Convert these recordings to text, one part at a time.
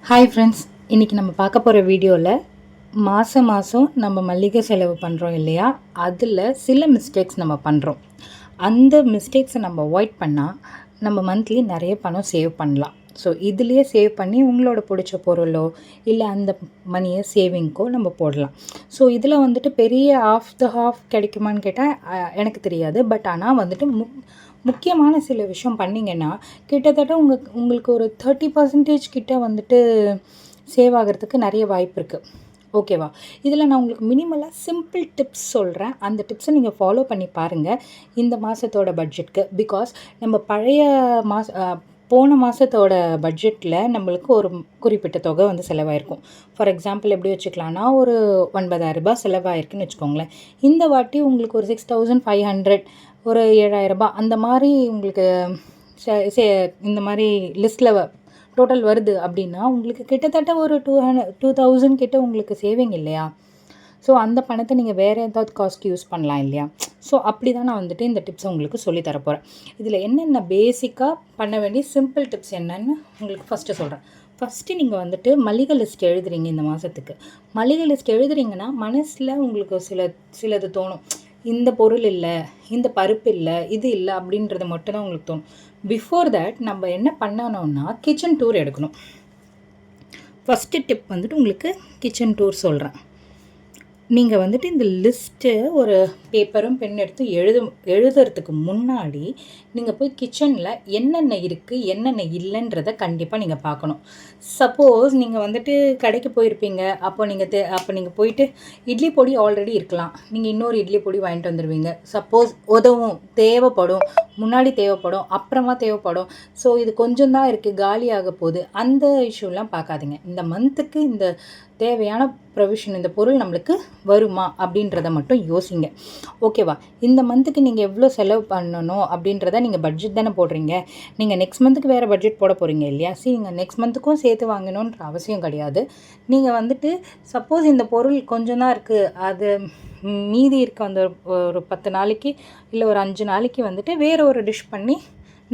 Hi friends, இன்றைக்கி நம்ம பார்க்க போகிற வீடியோவில் மாதம் நம்ம மளிகை செலவு பண்ணுறோம் இல்லையா, அதில் சில மிஸ்டேக்ஸ் நம்ம பண்ணுறோம். அந்த மிஸ்டேக்ஸை நம்ம அவாய்ட் பண்ணால் நம்ம மந்த்லி நிறைய பணம் சேவ் பண்ணலாம். ஸோ இதுலேயே சேவ் பண்ணி உங்களோட பிடிச்ச பொருளோ இல்லை அந்த மணியை சேவிங்க்கோ நம்ம போடலாம். ஸோ இதில் வந்துட்டு பெரிய ஆஃப் த ஹாஃப் கிடைக்குமான்னு கேட்டால் எனக்கு தெரியாது. பட் ஆனால் வந்துட்டு முக்கியமான சில விஷயம் பண்ணிங்கன்னா கிட்டத்தட்ட உங்களுக்கு ஒரு 30% கிட்ட வந்துட்டு சேவ் ஆகிறதுக்கு நிறைய வாய்ப்பு இருக்குது. ஓகேவா? இதில் நான் உங்களுக்கு மினிமலாக சிம்பிள் டிப்ஸ் சொல்கிறேன். அந்த டிப்ஸை நீங்கள் ஃபாலோ பண்ணி பாருங்கள் இந்த மாதத்தோட பட்ஜெட்க்கு. பிகாஸ் நம்ம பழைய போன மாதத்தோட பட்ஜெட்டில் நம்மளுக்கு ஒரு குறிப்பிட்ட தொகை வந்து செலவாயிருக்கும். ஃபார் எக்ஸாம்பிள் எப்படி வச்சுக்கலான்னா, ஒரு 9,000 செலவாயிருக்குன்னு வச்சுக்கோங்களேன். இந்த வாட்டி உங்களுக்கு ஒரு 6,500, ஒரு 7,000 அந்த மாதிரி உங்களுக்கு இந்த மாதிரி லிஸ்ட்டில் டோட்டல் வருது அப்படின்னா உங்களுக்கு கிட்டத்தட்ட ஒரு 2,000 கிட்ட உங்களுக்கு சேவிங் இல்லையா? ஸோ அந்த பணத்தை நீங்கள் வேறு ஏதாவது காஸ்ட் யூஸ் பண்ணலாம் இல்லையா? ஸோ அப்படி தான் நான் வந்துட்டு இந்த டிப்ஸை உங்களுக்கு சொல்லித்தரப்போகிறேன். இதில் என்னென்ன பேசிக்காக பண்ண வேண்டிய சிம்பிள் டிப்ஸ் என்னென்னு உங்களுக்கு ஃபஸ்ட்டு சொல்கிறேன். ஃபஸ்ட்டு நீங்கள் வந்துட்டு மளிகை லிஸ்ட் எழுதுறீங்க இந்த மாதத்துக்கு. மளிகை லிஸ்ட் எழுதுறீங்கன்னா மனசில் உங்களுக்கு சிலது தோணும். இந்த பொருள் இல்லை, இந்த பருப்பு இல்லை, இது இல்லை அப்படின்றது மட்டும்தான் உங்களுக்கு தோணும். பிஃபோர் தேட் நம்ம என்ன பண்ணணும்னா கிச்சன் டூர் எடுக்கணும். ஃபஸ்ட்டு டிப் வந்துட்டு உங்களுக்கு கிச்சன் டூர் சொல்கிறேன். நீங்கள் வந்துட்டு இந்த லிஸ்ட்டு ஒரு பேப்பரும் பென் எடுத்து எழுதுறதுக்கு முன்னாடி நீங்கள் போய் கிச்சனில் என்னென்ன இருக்குது என்னென்ன இல்லைன்றதை கண்டிப்பாக நீங்கள் பார்க்கணும். சப்போஸ் நீங்கள் வந்துட்டு கடைக்கு போயிருப்பீங்க, அப்போ நீங்கள் போயிட்டு இட்லி பொடி ஆல்ரெடி இருக்கலாம், நீங்கள் இன்னொரு இட்லி பொடி வாங்கிட்டு வந்துடுவீங்க. சப்போஸ் தேவைப்படும், முன்னாடி தேவைப்படும், அப்புறமா தேவைப்படும். ஸோ இது கொஞ்சம் தான் இருக்குது, காலியாக போகுது, அந்த இஷ்யூலாம் பார்க்காதீங்க. இந்த மந்த்துக்கு இந்த தேவையான ப்ரொவிஷன், இந்த பொருள் நம்மளுக்கு வருமா அப்படின்றத மட்டும் யோசிங்க. ஓகேவா? இந்த மந்த்துக்கு நீங்கள் எவ்வளோ செலவு பண்ணணும் அப்படின்றத நீங்கள் பட்ஜெட் தானே போடுறீங்க. நீங்கள் நெக்ஸ்ட் மந்த்துக்கு வேறு பட்ஜெட் போட போகிறீங்க இல்லையா? நீங்கள் நெக்ஸ்ட் மந்த்துக்கும் சேர்த்து வாங்கணுன்ற அவசியம் கிடையாது. நீங்கள் வந்துட்டு சப்போஸ் இந்த பொருள் கொஞ்சம் தான் இருக்குது, அது மீதி இருக்க அந்த ஒரு 10 நாளைக்கு இல்லை ஒரு 5 நாளைக்கு வந்துட்டு வேறு ஒரு டிஷ் பண்ணி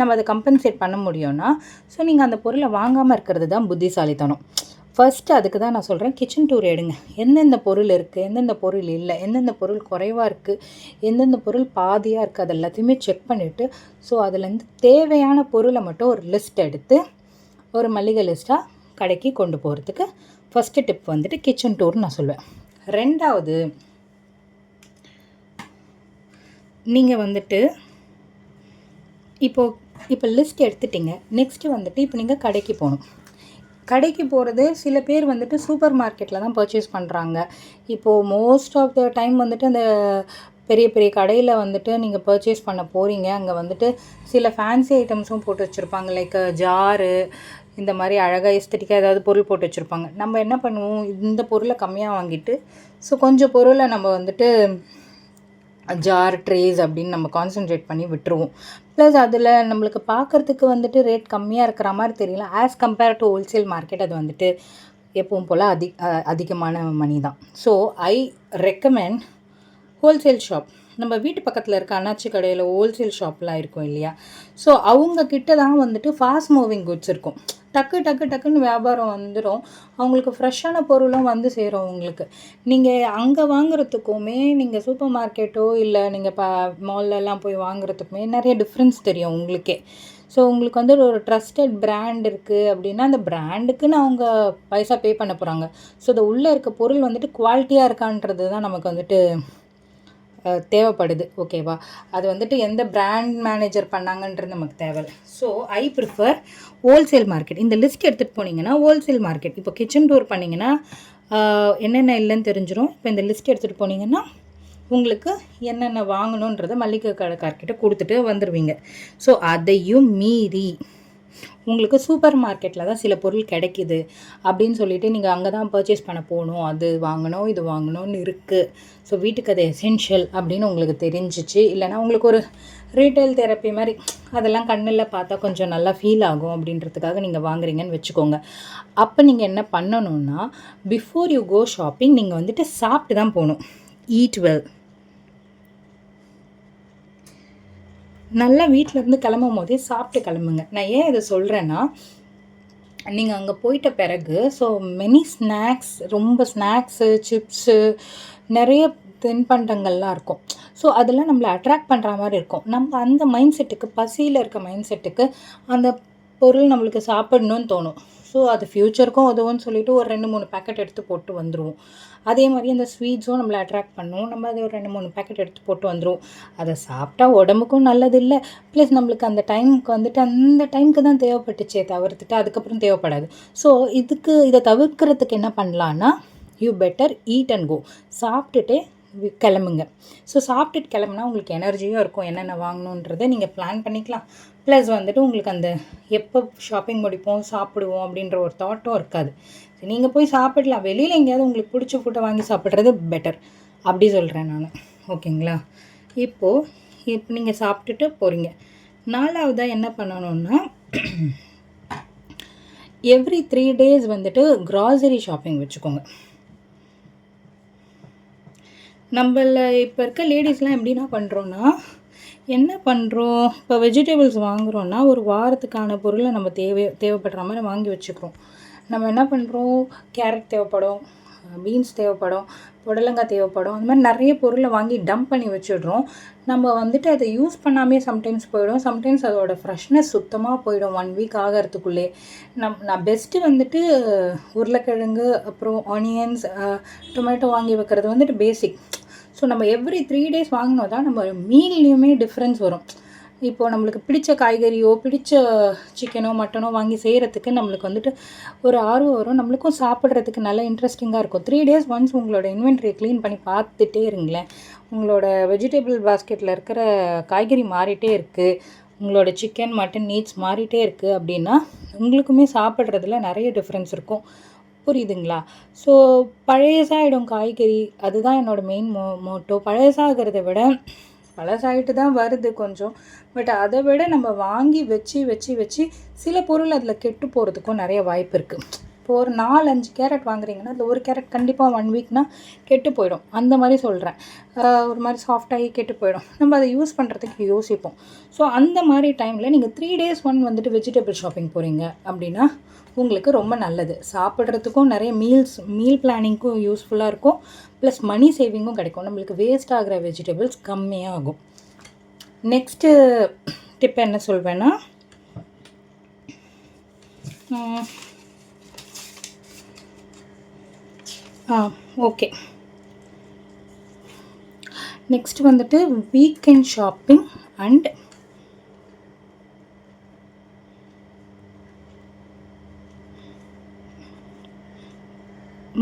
நம்ம அதை கம்பன்சேட் பண்ண முடியும்னா, ஸோ நீங்கள் அந்த பொருளை வாங்காமல் இருக்கிறது தான் புத்திசாலித்தனம். ஃபஸ்ட்டு அதுக்கு தான் நான் சொல்கிறேன், கிச்சன் டூர் எடுங்க. எந்தெந்த பொருள் இருக்குது, எந்தெந்த பொருள் இல்லை, எந்தெந்த பொருள் குறைவாக இருக்குது, எந்தெந்த பொருள் பாதியாக இருக்குது, அது எல்லாத்தையுமே செக் பண்ணிவிட்டு ஸோ அதுலேருந்து தேவையான பொருளை மட்டும் ஒரு லிஸ்ட் எடுத்து ஒரு மளிகை லிஸ்ட்டாக கடைக்கு கொண்டு போகிறதுக்கு ஃபஸ்ட்டு டிப் வந்துட்டு கிச்சன் டூர்னு நான் சொல்லுவேன். ரெண்டாவது, நீங்கள் வந்துட்டு இப்போ லிஸ்ட் எடுத்துட்டிங்க. நெக்ஸ்ட்டு வந்துட்டு இப்போ நீங்கள் கடைக்கு போகணும். கடைக்கு போகிறது சில பேர் வந்துட்டு சூப்பர் மார்க்கெட்டில் தான் பர்ச்சேஸ் பண்ணுறாங்க. இப்போது மோஸ்ட் ஆஃப் த டைம் வந்துட்டு அந்த பெரிய பெரிய கடையில் வந்துட்டு நீங்கள் பர்ச்சேஸ் பண்ண போகிறீங்க. அங்கே வந்துட்டு சில ஃபேன்சி ஐட்டம்ஸும் போட்டு வச்சுருப்பாங்க. லைக் ஜாரு, இந்த மாதிரி அழகாக எஸ்தட்டிக்காக ஏதாவது பொருள் போட்டு வச்சுருப்பாங்க. நம்ம என்ன பண்ணுவோம், இந்த பொருளை கம்மியாக வாங்கிட்டு ஸோ கொஞ்சம் பொருளை நம்ம வந்துட்டு ஜார், ட்ரேஸ் அப்படின்னு நம்ம கான்சன்ட்ரேட் பண்ணி விட்டுருவோம். ப்ளஸ் அதில் நம்மளுக்கு பார்க்குறதுக்கு வந்துட்டு ரேட் கம்மியாக இருக்கிற மாதிரி தெரியல. As compare to wholesale market அது வந்துட்டு எப்பவும் போல் அதிகமான மணி தான். So I recommend wholesale shop. நம்ம வீட்டு பக்கத்தில் இருக்க அண்ணாச்சி கடையில் ஹோல்சேல் ஷாப்லாம் இருக்கும் இல்லையா? ஸோ அவங்கக்கிட்ட தான் வந்துட்டு ஃபாஸ்ட் மூவிங் குட்ஸ் இருக்கும். டக்குன்னு வியாபாரம் வந்துடும். அவங்களுக்கு ஃப்ரெஷ்ஷான பொருளும் வந்து சேரும் உங்களுக்கு. நீங்கள் அங்கே வாங்குறதுக்குமே நீங்கள் சூப்பர் மார்க்கெட்டோ இல்லை நீங்கள் மால்லலாம் போய் வாங்குறதுக்குமே நிறைய டிஃப்ரென்ஸ் தெரியும் உங்களுக்கே. ஸோ உங்களுக்கு வந்து ஒரு ட்ரஸ்டட் பிராண்ட் இருக்குது அப்படின்னா அந்த பிராண்டுக்குன்னு அவங்க பைசா பே பண்ண போகிறாங்க. ஸோ அது உள்ளே இருக்க பொருள் வந்துட்டு குவாலிட்டியாக இருக்கான்றது தான் நமக்கு வந்துட்டு தேவைப்படுது. ஓகேவா? அது வந்துட்டு எந்த பிராண்ட் மேனேஜர் பண்ணாங்கன்றது நமக்கு தேவை. So I prefer wholesale market. இந்த லிஸ்ட் எடுத்துகிட்டு போனீங்கன்னா ஹோல்சேல் மார்க்கெட், இப்போ கிச்சன் டூர் பண்ணிங்கன்னா என்னென்ன இல்லைன்னு தெரிஞ்சிடும். இப்போ இந்த லிஸ்ட் எடுத்துகிட்டு போனீங்கன்னா உங்களுக்கு என்னென்ன வாங்கணுன்றதை மளிகை கடைக்கார்கிட்ட கொடுத்துட்டு வந்துடுவீங்க. ஸோ அதையும் மீறி உங்களுக்கு சூப்பர் மார்க்கெட்டில் தான் சில பொருள் கிடைக்கிது அப்படின்னு சொல்லிட்டு நீங்கள் அங்கே தான் பர்ச்சேஸ் பண்ண போகணும், அது வாங்கணும் இது வாங்கணும்னு இருக்குது. ஸோ வீட்டுக்கு அது எசென்ஷியல் அப்படின்னு உங்களுக்கு தெரிஞ்சிச்சு, இல்லைனா உங்களுக்கு ஒரு ரீட்டைல் தெரப்பி மாதிரி அதெல்லாம் கண்ணில் பார்த்தா கொஞ்சம் நல்லா ஃபீல் ஆகும் அப்படின்றதுக்காக நீங்கள் வாங்குறீங்கன்னு வச்சுக்கோங்க. அப்போ நீங்கள் என்ன பண்ணணுன்னா, பிஃபோர் யூ கோ ஷாப்பிங் நீங்கள் வந்துட்டு சாப்பிட்டு தான் போகணும். Eat well. நல்லா வீட்டிலேருந்து கிளம்பும் போதே சாப்பிட்டு கிளம்புங்க. நான் ஏன் இதை சொல்கிறேன்னா, நீங்கள் அங்கே போயிட்ட பிறகு ஸோ மெனி ஸ்நாக்ஸ், ரொம்ப ஸ்நாக்ஸு, சிப்ஸு, நிறைய தின்பண்டங்கள்லாம் இருக்கும். ஸோ அதெல்லாம் நம்மள அட்ராக்ட் பண்ணுற மாதிரி இருக்கும். நம்ம அந்த மைண்ட் செட்டுக்கு, பசியில் இருக்க மைண்ட் செட்டுக்கு அந்த பொருள் நம்மளுக்கு சாப்பிடணும்னு தோணும். ஸோ அது ஃப்யூச்சருக்கும் உதவும்னு சொல்லிட்டு ஒரு 2, 3 பேக்கெட் எடுத்து போட்டு வந்துடுவோம். அதே மாதிரி அந்த ஸ்வீட்ஸும் நம்மளை அட்ராக்ட் பண்ணும். நம்ம அதை ஒரு 2, 3 பேக்கெட் எடுத்து போட்டு வந்துடுவோம். அதை சாப்பிட்டா உடம்புக்கும் நல்லது இல்லை, ப்ளஸ் நம்மளுக்கு அந்த டைமுக்கு வந்துட்டு அந்த டைமுக்கு தான் தேவைப்பட்டுச்சே தவிர்த்துட்டு அதுக்கப்புறம் தேவைப்படாது. ஸோ இதை தவிர்க்கிறதுக்கு என்ன பண்ணலான்னா, யூ பெட்டர் ஈட் அண்ட் கோ. சாப்பிட்டுட்டே கிளம்புங்க. ஸோ சாப்பிட்டுட்டு கிளம்புனா உங்களுக்கு எனர்ஜியும் இருக்கும், என்னென்ன வாங்கணுன்றதை நீங்கள் பிளான் பண்ணிக்கலாம். ப்ளஸ் வந்துட்டு உங்களுக்கு அந்த எப்போ ஷாப்பிங் முடிப்போம், சாப்பிடுவோம் அப்படின்ற ஒரு தாட்டும் இருக்காது. நீங்கள் போய் சாப்பிடலாம், வெளியில் எங்கேயாவது உங்களுக்கு பிடிச்ச ஃபுட்டை வாங்கி சாப்பிட்றது பெட்டர், அப்படி சொல்கிறேன் நான். ஓகேங்களா? இப்போ நீங்கள் சாப்பிட்டுட்டு போகிறீங்க. 4வதாக என்ன பண்ணணுன்னா, எவ்ரி 3 days வந்துட்டு க்ராசரி ஷாப்பிங் வச்சுக்கோங்க. நம்மள இப்போ இருக்க லேடிஸ்லாம் எப்படின்னா பண்ணுறோன்னா, என்ன பண்ணுறோம், இப்போ வெஜிடபிள்ஸ் வாங்குகிறோன்னா ஒரு வாரத்துக்கான பொருளை நம்ம தேவைப்படுற மாதிரி வாங்கி வச்சுக்கிறோம். நம்ம என்ன பண்ணுறோம், கேரட் தேவைப்படும், பீன்ஸ் தேவைப்படும், புடலங்காய் தேவைப்படும், அந்த மாதிரி நிறைய பொருளை வாங்கி டம்ப் பண்ணி வச்சிடுறோம். நம்ம வந்துட்டு அதை யூஸ் பண்ணாமே சம்டைம்ஸ் போயிடும், சம்டைம்ஸ் அதோட ஃப்ரெஷ்னஸ் சுத்தமாக போயிடும் 1 week ஆகிறதுக்குள்ளே. நான் பெஸ்ட்டு வந்துட்டு உருளைக்கிழங்கு, அப்புறம் ஆனியன்ஸ், டொமேட்டோ வாங்கி வைக்கிறது வந்துட்டு பேசிக். ஸோ நம்ம எவ்ரி 3 days வாங்கினோம் தான் நம்ம மீல்லையுமே டிஃப்ரென்ஸ் வரும். இப்போது நம்மளுக்கு பிடிச்ச காய்கறியோ, பிடிச்ச சிக்கனோ, மட்டனோ வாங்கி செய்கிறதுக்கு நம்மளுக்கு வந்துட்டு ஒரு ஆர்வம் வரும், நம்மளுக்கும் சாப்பிட்றதுக்கு நல்ல இன்ட்ரெஸ்டிங்காக இருக்கும். 3 days ஒன்ஸ் உங்களோட இன்வென்ட்ரியை க்ளீன் பண்ணி பார்த்துட்டே இருங்களேன். உங்களோட வெஜிடபிள் பாஸ்கெட்டில் இருக்கிற காய்கறி மாறிட்டே இருக்குது, உங்களோட சிக்கன், மட்டன் நீட்ஸ் மாறிட்டே இருக்குது அப்படின்னா உங்களுக்குமே சாப்பிட்றதுல நிறைய டிஃப்ரென்ஸ் இருக்கும். புரியுதுங்களா? ஸோ பழையசாகிடும் காய்கறி, அதுதான் என்னோடய மெயின் மோட்டோ. பழையசாகிறத விட பழசாகிட்டு தான் வருது கொஞ்சம், பட் அதை விட நம்ம வாங்கி வச்சு சில பொருள் அதில் கெட்டு போகிறதுக்கும் நிறைய வாய்ப்பு இருக்குது. இப்போ ஒரு 4-5 கேரட் வாங்குறீங்கன்னா அதில் ஒரு கேரட் கண்டிப்பாக 1 weekனா கெட்டு போயிடும். அந்த மாதிரி சொல்கிறேன். ஒரு மாதிரி சாஃப்டாகி கெட்டு போயிடும். நம்ம அதை யூஸ் பண்ணுறதுக்கு யோசிப்போம். ஸோ அந்த மாதிரி டைமில் நீங்கள் 3 days வந்துட்டு வெஜிடபிள் ஷாப்பிங் போகிறீங்க அப்படின்னா உங்களுக்கு ரொம்ப நல்லது. சாப்பிட்றதுக்கும் நிறைய மீல் பிளானிங்க்கும் யூஸ்ஃபுல்லாக இருக்கும், ப்ளஸ் மணி சேவிங்கும் கிடைக்கும். நம்மளுக்கு வேஸ்ட் ஆகிற வெஜிடபிள்ஸ் கம்மியாக ஆகும். நெக்ஸ்ட்டு டிப் என்ன சொல்வேன்னா, ஓகே, நெக்ஸ்ட் வந்துட்டு weekend shopping and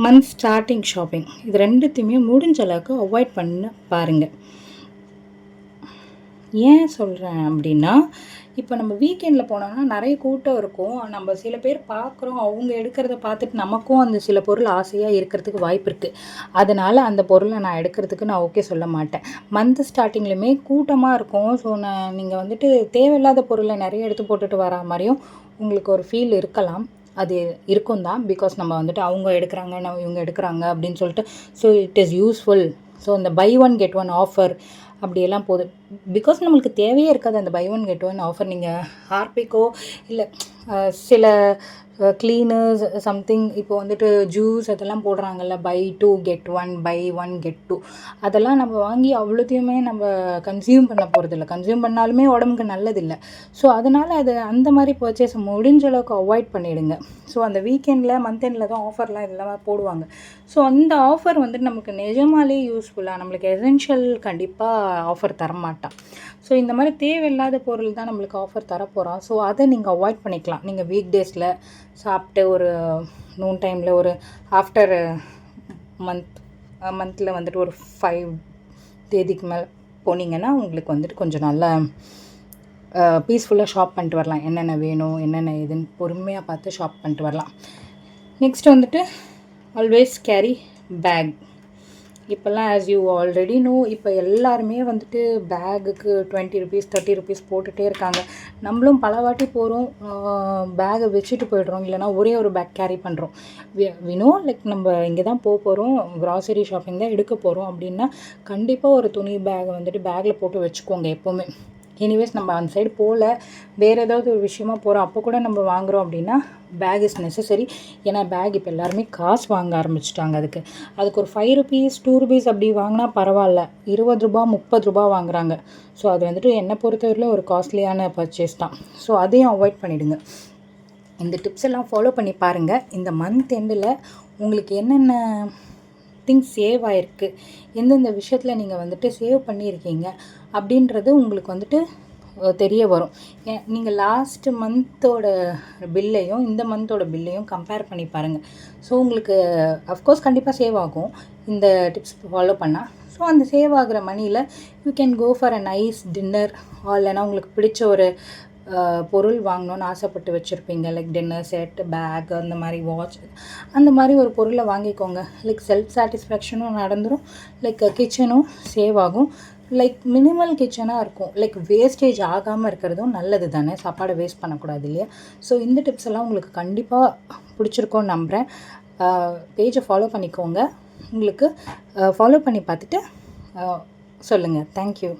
month starting shopping, இது ரெண்டுத்தையுமே முடிஞ்ச அளவுக்கு அவாய்ட் பண்ண பாருங்கள். ஏன் சொல்கிறேன் அப்படின்னா, இப்போ நம்ம வீக்கெண்டில் போனோம்னா நிறைய கூட்டம் இருக்கும். நம்ம சில பேர் பார்க்குறோம், அவங்க எடுக்கிறத பார்த்துட்டு நமக்கும் அந்த சில பொருள் ஆசையாக இருக்கிறதுக்கு வாய்ப்பு இருக்குது. அதனால் அந்த பொருளை நான் எடுக்கிறதுக்கு நான் ஓகே சொல்ல மாட்டேன். மந்த் ஸ்டார்டிங்லேயுமே கூட்டமாக இருக்கும். ஸோ நீங்கள் வந்துட்டு தேவையில்லாத பொருளை நிறைய எடுத்து போட்டுட்டு வரா மாதிரியும் உங்களுக்கு ஒரு ஃபீல் இருக்கலாம். அது இருக்கும் தான், பிகாஸ் நம்ம வந்துட்டு அவங்க எடுக்கிறாங்க, இவங்க எடுக்கிறாங்க அப்படின்னு சொல்லிட்டு. So it is useful. So இந்த பை 1 get 1 ஆஃபர் அப்படியெல்லாம் போகுது. பிகாஸ் நம்மளுக்கு தேவையே இருக்காது அந்த பை 1 get 1 ஆஃபர். நீங்கள் ஹார்பிக்கோ இல்லை சில க்ளீனர்ஸ் சம்திங் இப்போ வந்துட்டு ஜூஸ் அதெல்லாம் போடுறாங்கல்ல, பை 2 get 1, பை 1 get 2, அதெல்லாம் நம்ம வாங்கி அவ்வளோத்தையுமே நம்ம கன்சியூம் பண்ண போகிறதில்ல. கன்சியூம் பண்ணாலுமே உடம்புக்கு நல்லதில்லை. ஸோ அதனால் அது அந்த மாதிரி பர்ச்சேஸ் முடிஞ்ச அளவுக்கு அவாய்ட் பண்ணிவிடுங்க. ஸோ அந்த வீக்கெண்டில் மந்த்-எண்டில் தான் ஆஃபர்லாம் இதெல்லாம் போடுவாங்க. ஸோ அந்த ஆஃபர் வந்துட்டு நமக்கு நிஜமாலே யூஸ்ஃபுல்லாக, நம்மளுக்கு எசென்ஷியல் கண்டிப்பாக ஆஃபர் தரமாட்டான். ஸோ இந்த மாதிரி தேவையில்லாத பொருள் தான் நம்மளுக்கு ஆஃபர் தரப்போகிறான். ஸோ அதை நீங்கள் அவாய்ட் பண்ணிக்கலாம். நீங்கள் வீக் டேஸில் சாப்பிட்டு ஒரு நூன் டைமில் ஒரு ஆஃப்டர் மந்தில் வந்துட்டு ஒரு 5 தேதிக்கு மேலே போனீங்கன்னா உங்களுக்கு வந்துட்டு கொஞ்சம் நல்லா பீஸ்ஃபுல்லாக ஷாப் பண்ணிட்டு வரலாம். என்னென்ன வேணும், என்னென்ன இதுன்னு பொறுமையாக பார்த்து ஷாப் பண்ணிட்டு வரலாம். நெக்ஸ்ட் வந்துட்டு ஆல்வேஸ் கேரி பேக். இப்போல்லாம் ஆஸ் யூ ஆல்ரெடி நோ, இப்போ எல்லாருமே வந்துட்டு பேகுக்கு 20 rupees 30 rupees போட்டுகிட்டே இருக்காங்க. நம்மளும் பல வாட்டி போகிறோம், பேகை வச்சுட்டு போய்ட்றோம், இல்லைனா ஒரே ஒரு பேக் கேரி பண்ணுறோம். வினோ லைக் நம்ம இங்கே தான் போகிறோம், க்ராசரி ஷாப்பிங் தான் எடுக்க போகிறோம் அப்படின்னா கண்டிப்பாக ஒரு துணி பேகை வந்துட்டு பேக்கில் போட்டு வச்சுக்கோங்க எப்போவுமே. எனிவேஸ் நம்ம அந்த சைடு போகல, வேறு ஏதாவது ஒரு விஷயமா போகிறோம், அப்போ கூட நம்ம வாங்குகிறோம் அப்படின்னா பேக் இஸ் நெசசரி. ஏன்னா பேக் இப்போ எல்லாருமே காசு வாங்க ஆரம்பிச்சிட்டாங்க. அதுக்கு ஒரு 5 ருபீஸ் 2 ருபீஸ் அப்படி வாங்கினா பரவாயில்ல, 20 ரூபா 30 ரூபா வாங்குறாங்க. ஸோ அது வந்துட்டு என்னை பொறுத்தவரையில் ஒரு காஸ்ட்லியான பர்ச்சேஸ் தான். ஸோ அதையும் அவாய்ட் பண்ணிவிடுங்க. இந்த டிப்ஸ் எல்லாம் ஃபாலோ பண்ணி பாருங்கள். இந்த மந்த் எண்டில் உங்களுக்கு என்னென்ன திங்ஸ் சேவ் ஆகிருக்கு, எந்தெந்த விஷயத்தில் நீங்கள் வந்துட்டு சேவ் பண்ணியிருக்கீங்க அப்படின்றது உங்களுக்கு வந்துட்டு தெரிய வரும். நீங்கள் லாஸ்ட் மந்த்தோட பில்லையும் இந்த மந்த்தோட பில்லையும் கம்பேர் பண்ணி பாருங்கள். ஸோ உங்களுக்கு அஃப்கோர்ஸ் கண்டிப்பாக சேவ் ஆகும் இந்த டிப்ஸ் ஃபாலோ பண்ணால். ஸோ அந்த சேவ் ஆகிற மணியில் you can go for a nice dinner, இல்லைனா உங்களுக்கு பிடிச்ச ஒரு பொருள் வாங்கணுன்னு ஆசைப்பட்டு வச்சுருப்பீங்க. லைக் டின்னர் செட், பேக், அந்த மாதிரி வாட்ச், அந்த மாதிரி ஒரு பொருளை வாங்கிக்கோங்க. லைக் செல்ஃப் சாட்டிஸ்ஃபேக்ஷனும் நடந்துடும், லைக் கிச்சனும் சேவ் ஆகும், லைக் மினிமல் கிச்சனாக இருக்கும். லைக் வேஸ்டேஜ் ஆகாமல் இருக்கிறதும் நல்லது தானே, சாப்பாடை வேஸ்ட் பண்ணக்கூடாது இல்லையா? ஸோ இந்த டிப்ஸ் எல்லாம் உங்களுக்கு கண்டிப்பாக பிடிச்சிருக்கோன்னு நம்புகிறேன். பேஜை ஃபாலோ பண்ணிக்கோங்க. உங்களுக்கு ஃபாலோ பண்ணி பார்த்துட்டு சொல்லுங்கள். தேங்க்யூ.